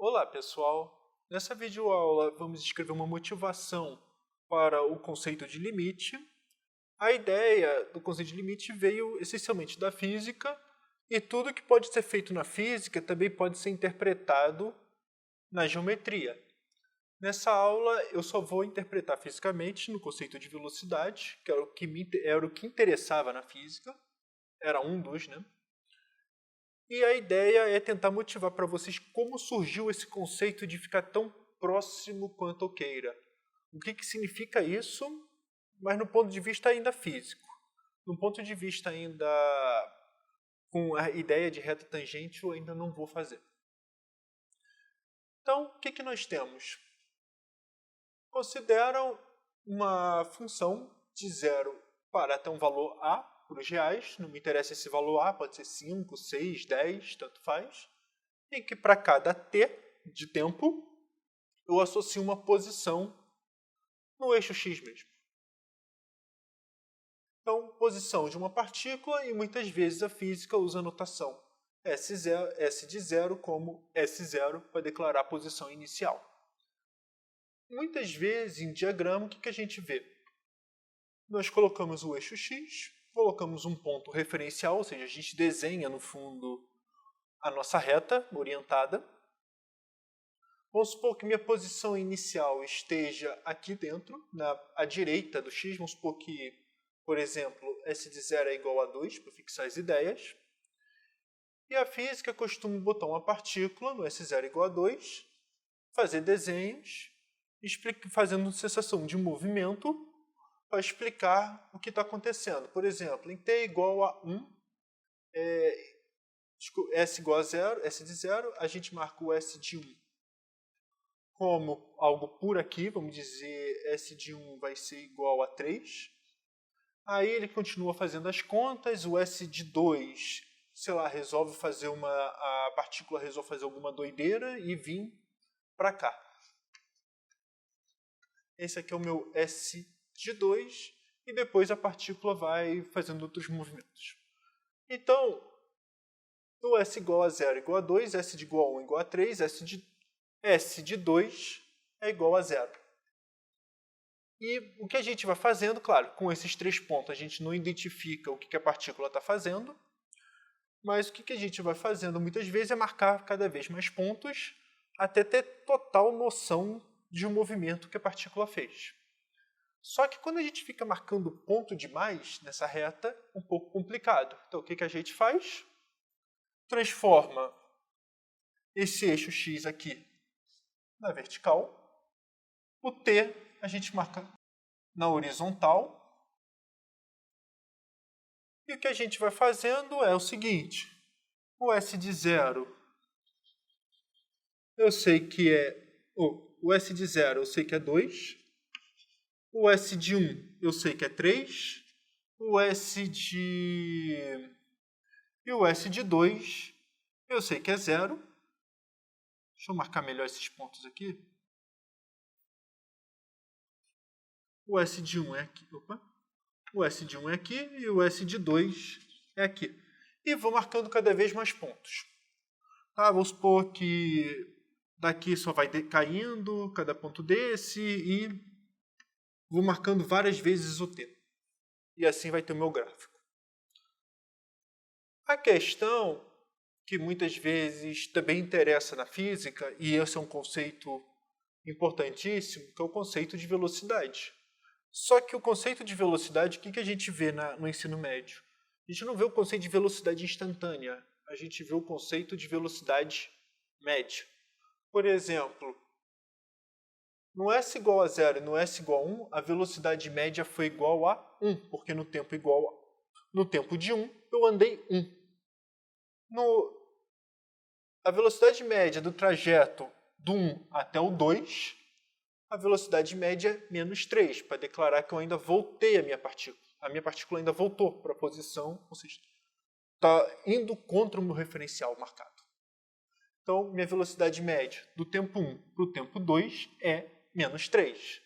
Olá, pessoal! Nessa videoaula vamos escrever uma motivação para o conceito de limite. A ideia do conceito de limite veio essencialmente da física e tudo que pode ser feito na física também pode ser interpretado na geometria. Nessa aula eu só vou interpretar fisicamente no conceito de velocidade, que era o que interessava na física, era um dos, né? E a ideia é tentar motivar para vocês como surgiu esse conceito de ficar tão próximo quanto eu queira. O que significa isso, mas no ponto de vista ainda físico. No ponto de vista ainda com a ideia de reta tangente, eu ainda não vou fazer. Então, o que nós temos? Consideram uma função de 0 para até um valor A, para os reais, não me interessa esse valor A, pode ser 5, 6, 10, tanto faz, em que para cada t de tempo, eu associo uma posição no eixo x mesmo. Então, posição de uma partícula, e muitas vezes a física usa a notação S0, S de 0 como S0 para declarar a posição inicial. Muitas vezes, em diagrama, o que a gente vê? Nós colocamos o eixo x, colocamos um ponto referencial, ou seja, a gente desenha no fundo a nossa reta orientada. Vamos supor que minha posição inicial esteja aqui dentro, à direita do x. Vamos supor que, por exemplo, S de 0 é igual a 2, para fixar as ideias. E a física costuma botar uma partícula no S0 igual a 2, fazer desenhos, fazendo sensação de movimento, para explicar o que está acontecendo. Por exemplo, em t igual a 1, S igual a 0, S de 0, a gente marca o S de 1 como algo por aqui, vamos dizer, S de 1 vai ser igual a 3. Aí ele continua fazendo as contas, o S de 2, sei lá, a partícula resolve fazer alguma doideira e vir para cá. Esse aqui é o meu S de 2 e depois a partícula vai fazendo outros movimentos. Então, no S igual a 0 igual a 2, S de igual a 1 igual a 3, S de 2 é igual a 0. E o que a gente vai fazendo, claro, com esses 3 pontos a gente não identifica o que a partícula está fazendo, mas o que a gente vai fazendo muitas vezes é marcar cada vez mais pontos até ter total noção de um movimento que a partícula fez. Só que quando a gente fica marcando ponto demais nessa reta, é um pouco complicado. Então o que a gente faz? Transforma esse eixo x aqui na vertical. O t a gente marca na horizontal. E o que a gente vai fazendo é o seguinte. O S de 0, eu sei que é... o S de 0 eu sei que é 2. O S de 1 eu sei que é 3. E o S de 2 eu sei que é 0. Deixa eu marcar melhor esses pontos aqui. O S de 1 é aqui. Opa. O S de 1 é aqui e o S de 2 é aqui. E vou marcando cada vez mais pontos. Tá? Vamos supor que daqui só vai caindo cada ponto desse e vou marcando várias vezes o t. E assim vai ter o meu gráfico. A questão que muitas vezes também interessa na física, e esse é um conceito importantíssimo, que é o conceito de velocidade. Só que o conceito de velocidade, o que a gente vê no ensino médio? A gente não vê o conceito de velocidade instantânea, a gente vê o conceito de velocidade média. Por exemplo, no S igual a 0 e no S igual a 1, a velocidade média foi igual a 1, porque no tempo de 1, eu andei 1. A velocidade média do trajeto do 1 até o 2, a velocidade média é menos 3, para declarar que eu ainda voltei a minha partícula. A minha partícula ainda voltou para a posição, ou seja, está indo contra o meu referencial marcado. Então, minha velocidade média do tempo 1 para o tempo 2 é menos 3.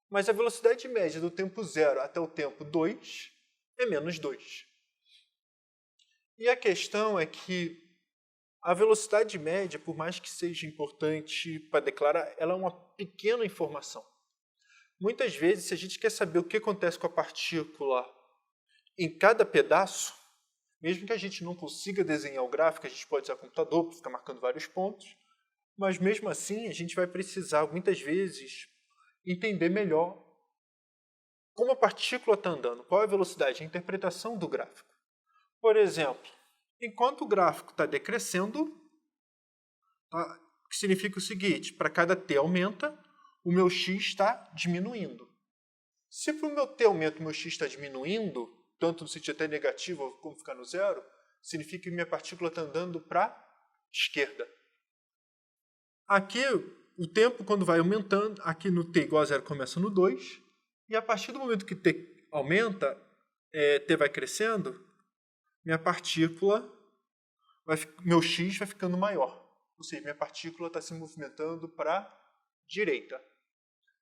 Mas a velocidade média do tempo 0 até o tempo 2 é menos 2. E a questão é que A velocidade média, por mais que seja importante para declarar, ela é uma pequena informação. Muitas vezes, se a gente quer saber o que acontece com a partícula em cada pedaço, mesmo que a gente não consiga desenhar o gráfico, a gente pode usar o computador para ficar marcando vários pontos, mas mesmo assim a gente vai precisar, muitas vezes, entender melhor como a partícula está andando, qual é a velocidade, a interpretação do gráfico. Por exemplo, enquanto o gráfico está decrescendo, tá? Que significa o seguinte, para cada t aumenta, o meu x está diminuindo. Se para o meu t aumenta, o meu x está diminuindo, tanto no sentido até negativo como ficar no zero, significa que minha partícula está andando para a esquerda. Aqui, o tempo, quando vai aumentando, aqui no t igual a zero começa no 2, e a partir do momento que t aumenta, t vai crescendo, minha partícula, meu x vai ficando maior. Ou seja, minha partícula está se movimentando para a direita.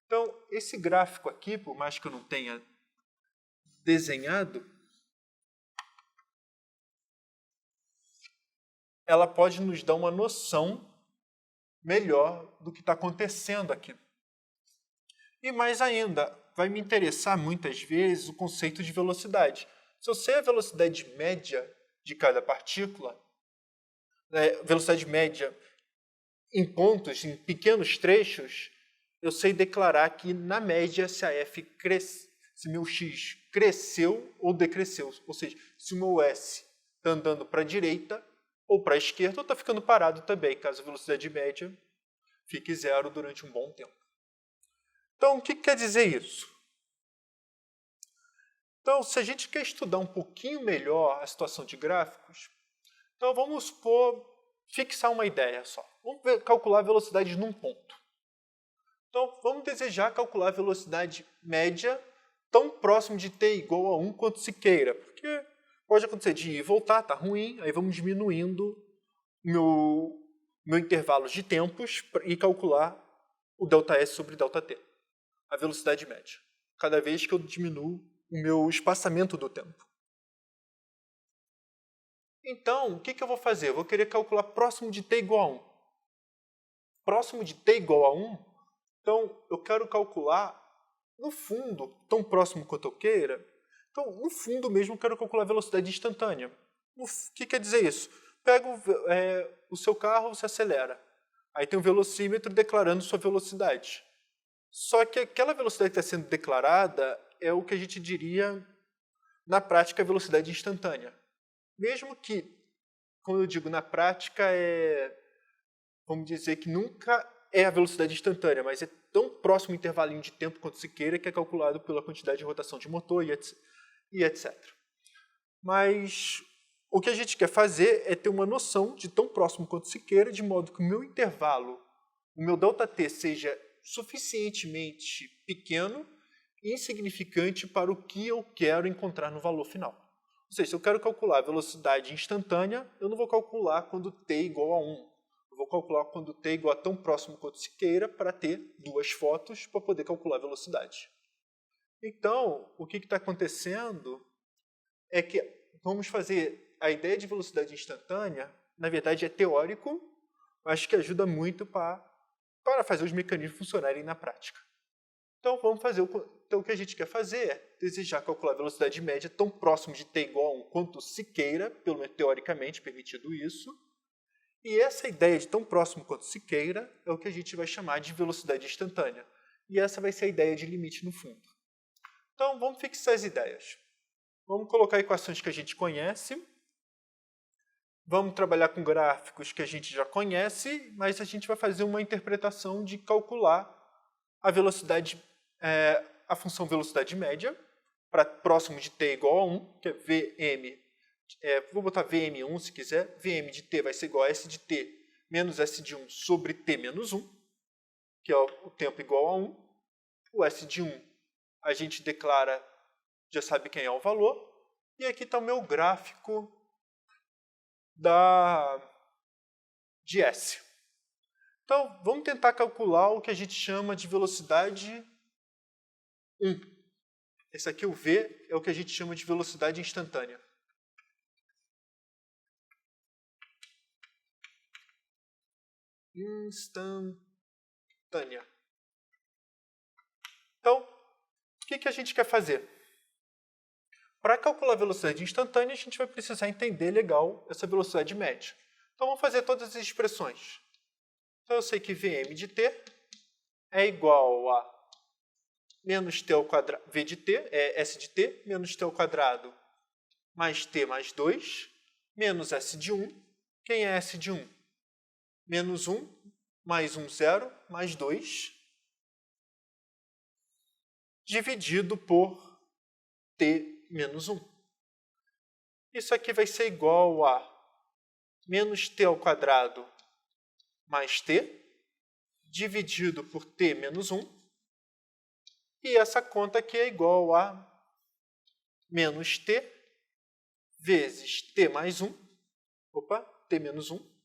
Então, esse gráfico aqui, por mais que eu não tenha desenhado, ela pode nos dar uma noção melhor do que está acontecendo aqui. E mais ainda, vai me interessar muitas vezes o conceito de velocidade. Se eu sei a velocidade média de cada partícula, velocidade média em pontos, em pequenos trechos, eu sei declarar que, na média, se a f se meu x cresceu ou decresceu. Ou seja, se o meu s está andando para a direita ou para a esquerda, ou está ficando parado também, caso a velocidade média fique zero durante um bom tempo. Então, o que quer dizer isso? Então, se a gente quer estudar um pouquinho melhor a situação de gráficos, então vamos fixar uma ideia só. Vamos calcular a velocidade num ponto. Então, vamos desejar calcular a velocidade média tão próximo de t igual a 1 quanto se queira. Porque pode acontecer de ir e voltar, está ruim, aí vamos diminuindo meu intervalo de tempos e calcular o ΔS sobre ΔT, a velocidade média, cada vez que eu diminuo o meu espaçamento do tempo. Então, o que eu vou fazer? Eu vou querer calcular próximo de t igual a 1. Próximo de t igual a 1, então eu quero calcular, no fundo, tão próximo quanto eu queira, então no fundo mesmo eu quero calcular a velocidade instantânea. O que quer dizer isso? Pega o seu carro, você acelera. Aí tem um velocímetro declarando sua velocidade. Só que aquela velocidade que está sendo declarada é o que a gente diria, na prática, a velocidade instantânea. Mesmo que, como eu digo, na prática vamos dizer que nunca é a velocidade instantânea, mas é tão próximo o intervalinho de tempo quanto se queira que é calculado pela quantidade de rotação de motor e etc. Mas o que a gente quer fazer é ter uma noção de tão próximo quanto se queira, de modo que o meu intervalo, o meu ΔT, seja suficientemente pequeno e insignificante para o que eu quero encontrar no valor final. Ou seja, se eu quero calcular a velocidade instantânea, eu não vou calcular quando t igual a 1. Eu vou calcular quando t igual a tão próximo quanto se queira para ter duas fotos para poder calcular a velocidade. Então, o que está acontecendo é que vamos fazer a ideia de velocidade instantânea, na verdade é teórico, mas que ajuda muito para fazer os mecanismos funcionarem na prática. Então, o que a gente quer fazer é desejar calcular a velocidade média tão próximo de t igual a 1 quanto se queira, pelo menos teoricamente permitido isso, e essa ideia de tão próximo quanto se queira é o que a gente vai chamar de velocidade instantânea. E essa vai ser a ideia de limite no fundo. Então, vamos fixar as ideias. Vamos colocar equações que a gente conhece. Vamos trabalhar com gráficos que a gente já conhece, mas a gente vai fazer uma interpretação de calcular a velocidade, a função velocidade média, para próximo de t igual a 1, que é Vm. Vou botar Vm1 se quiser. Vm de t vai ser igual a S de t menos S de 1 sobre t menos 1, que é o tempo igual a 1. O S de 1 a gente declara, já sabe quem é o valor. E aqui está o meu gráfico de S. Então, vamos tentar calcular o que a gente chama de velocidade 1. Esse aqui, o V, é o que a gente chama de velocidade instantânea. instantânea. Então, o que a gente quer fazer? Para calcular a velocidade instantânea, a gente vai precisar entender legal essa velocidade média. Então, vamos fazer todas as expressões. Então, eu sei que Vm de t é igual a menos t ao quadrado, v de t, é s de t, menos t ao quadrado, mais t mais 2, menos s de 1. Quem é s de 1? Menos 1, mais 1, 0, mais 2, dividido por t menos 1. Isso aqui vai ser igual a menos t ao quadrado mais t, dividido por t menos 1. E essa conta aqui é igual a menos t vezes t mais 1, t menos 1,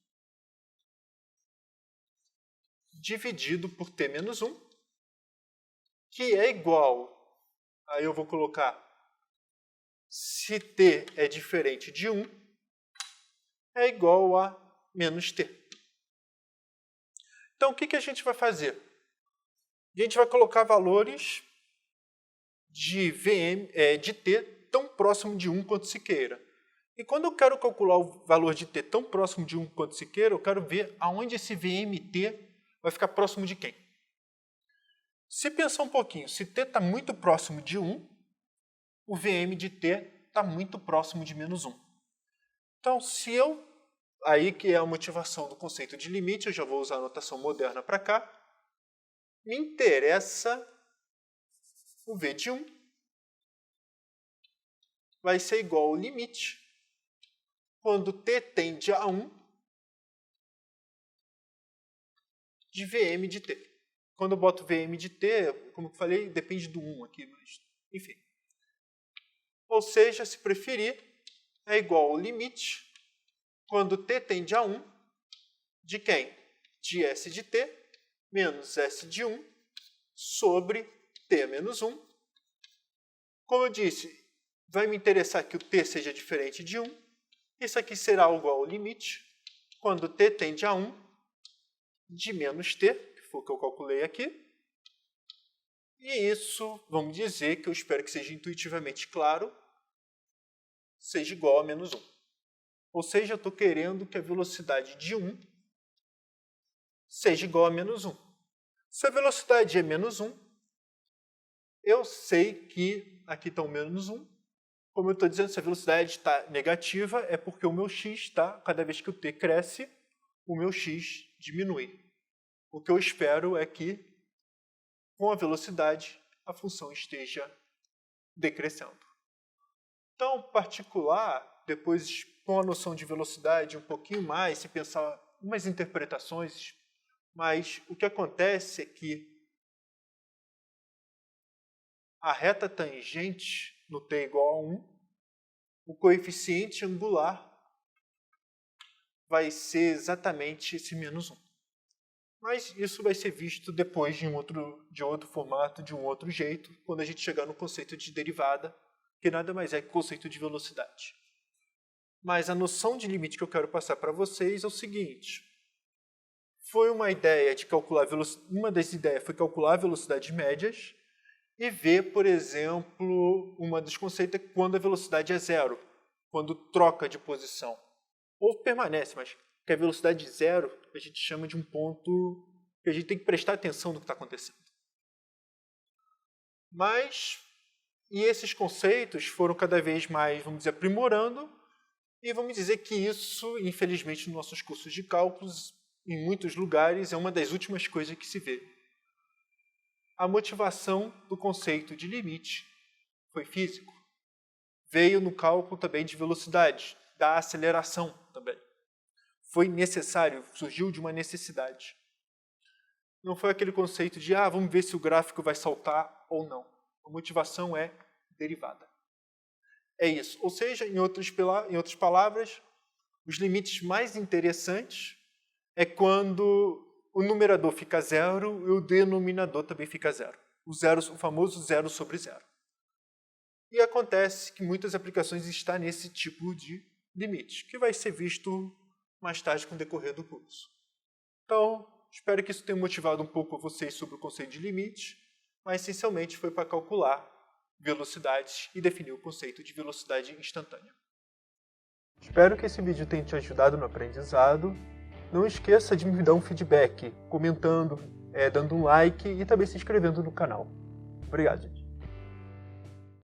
dividido por t menos 1, que é igual, aí eu vou colocar, se t é diferente de 1, é igual a menos t. Então, o que a gente vai fazer? A gente vai colocar valores de t tão próximo de 1 quanto se queira. E quando eu quero calcular o valor de t tão próximo de 1 quanto se queira, eu quero ver aonde esse vmt vai ficar próximo de quem. Se pensar um pouquinho, se t está muito próximo de 1, o Vm de t está muito próximo de menos 1. Então, se eu... Aí que é a motivação do conceito de limite, eu já vou usar a notação moderna para cá. Me interessa o v de 1 vai ser igual ao limite quando t tende a 1 de Vm de t. Quando eu boto Vm de t, como eu falei, depende do 1 aqui, mas enfim. Ou seja, se preferir, é igual ao limite quando t tende a 1 de quem? De s de t menos s de 1 sobre t menos 1. Como eu disse, vai me interessar que o t seja diferente de 1. Isso aqui será igual ao limite quando t tende a 1 de menos t, que foi o que eu calculei aqui. E isso, vamos dizer, que eu espero que seja intuitivamente claro, seja igual a menos 1. Ou seja, eu estou querendo que a velocidade de 1 seja igual a menos 1. Se a velocidade é menos 1, eu sei que aqui está o menos 1. Como eu estou dizendo, se a velocidade está negativa, é porque o meu x está, cada vez que o t cresce, o meu x diminui. O que eu espero é que, com a velocidade, a função esteja decrescendo. Então, particular, depois com a noção de velocidade um pouquinho mais, se pensar umas interpretações, mas o que acontece é que a reta tangente no t igual a 1, o coeficiente angular vai ser exatamente esse menos 1. Mas isso vai ser visto depois de outro formato, de um outro jeito, quando a gente chegar no conceito de derivada, que nada mais é que o conceito de velocidade. Mas a noção de limite que eu quero passar para vocês é o seguinte. Foi uma ideia de calcular uma das ideias foi calcular velocidades médias e ver, por exemplo, uma dos conceitos é quando a velocidade é zero, quando troca de posição. Ou permanece, mas que a velocidade zero a gente chama de um ponto que a gente tem que prestar atenção no que está acontecendo. E esses conceitos foram cada vez mais, vamos dizer, aprimorando, e vamos dizer que isso, infelizmente, nos nossos cursos de cálculos, em muitos lugares, é uma das últimas coisas que se vê. A motivação do conceito de limite foi físico. Veio no cálculo também de velocidade, da aceleração também. Foi necessário, surgiu de uma necessidade. Não foi aquele conceito de, vamos ver se o gráfico vai saltar ou não. A motivação é derivada. É isso. Ou seja, em outras palavras, os limites mais interessantes é quando o numerador fica zero e o denominador também fica zero. O famoso zero sobre zero. E acontece que muitas aplicações estão nesse tipo de limite, que vai ser visto mais tarde com o decorrer do curso. Então, espero que isso tenha motivado um pouco vocês sobre o conceito de limite, mas essencialmente foi para calcular velocidades e definir o conceito de velocidade instantânea. Espero que esse vídeo tenha te ajudado no aprendizado. Não esqueça de me dar um feedback, comentando, dando um like e também se inscrevendo no canal. Obrigado, gente.